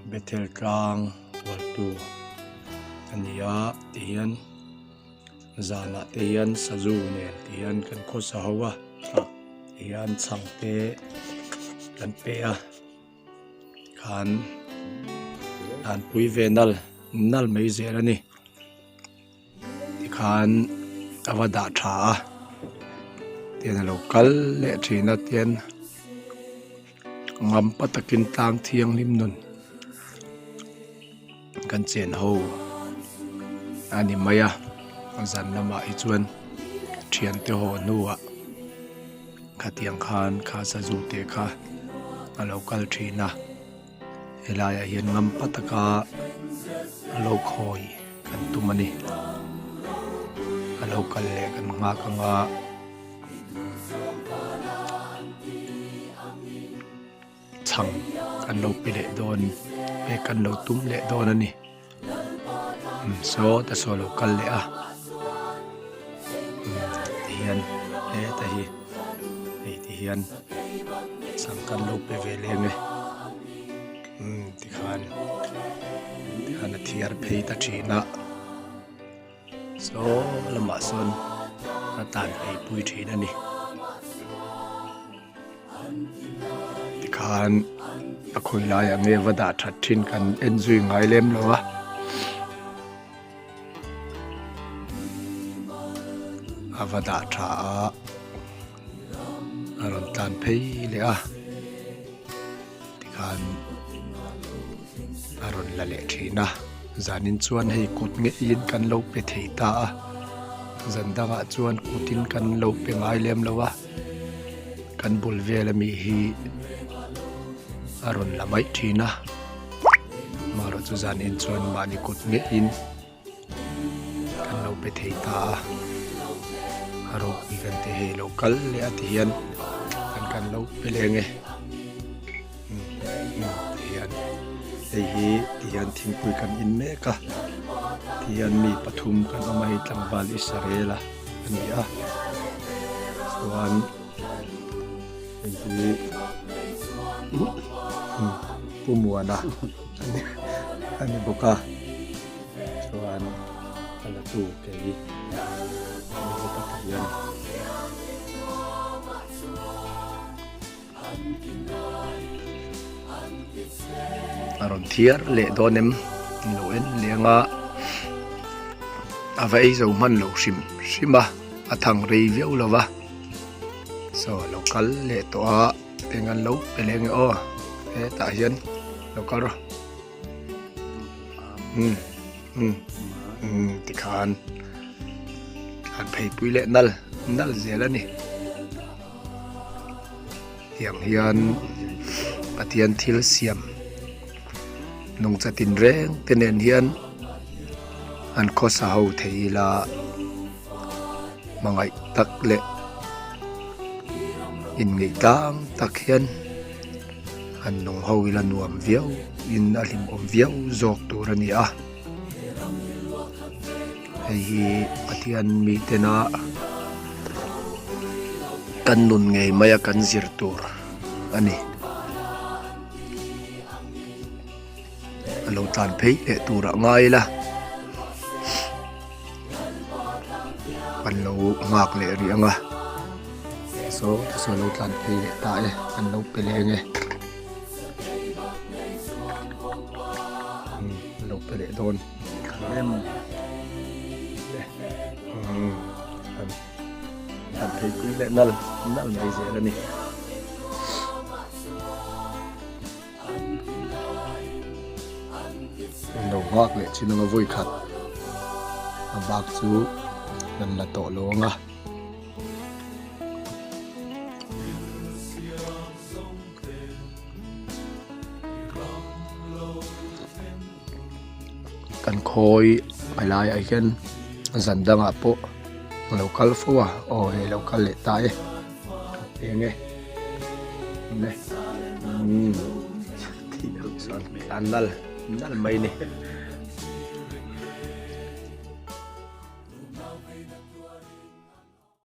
Bethel Klang Waltu Ania Tian Zana Tian Sazu ne Tian kan kho sahawa Tian Changte kan pea khan an pui venal nal mei zerani khan awada tha tian local le thina tian ngam patakin tang thiang lim nun kan chen ho ani maya zan lama I chuan thian te ho nuwa khatiang khan kha sa zu te kha a local thina helaya hian ngam pataka lo khoi kan tumani a local le kan nga ka nga chang kan lo pile don pe kan lo tum le don ani so ta so local le a hian he ta hi ti hian sang kan lo pe ve le nge ti khan a thiar phei ta thina so lama son na tan phei pui thina ni ti khan a khoi lai ange wada that thin kan enjoy ngai lem lowa avada tha aron tan phei le a ti khan aron la le thina zanin chuan hei kut nge in kan lo pe thei ta zandanga chuan kutin kan lo pe ngai lem lowa kan bul vel mi hi aron lamai thina maro chu zanin chuan mani kut nge in kan lo pe thei ta aro bi kan te he local le atian kan lo pe le nge hi tian thing pui kan in me ka tian mi pathum kan amai tlangwal Israela ania chuan hi pumuana ani boka chuan ala tu ke hi tian aron thiar le donem loen lenga avai zo man lo shima athang rei veu lova so local le to a pengan lo peleng o e ta hian local ro ti khan an phei pui le nal zelani yang hian patian thil siam nong chatin reng tenen hian an kho sa ho theila mangai tak le in ngai tang tak hian an nong ho ila nuam viau in alim om viau zok turani a hei patian mi tena kan nun ngei maya kan zir tur ani alo tan phei le tura ngai la kan lo ngak le ri anga so lo tan phei le ta e kan lo pele nge lo pele don em tan phei pui le nal mai je la ni đầu ngọc lệ chỉ nó vui khát bạc chú lần là tổ luôn à cần khôi phải lại ai khen dần đang à po local phô à ôi local lệ tai nghe nghe này thì được son ăn nal nal mày này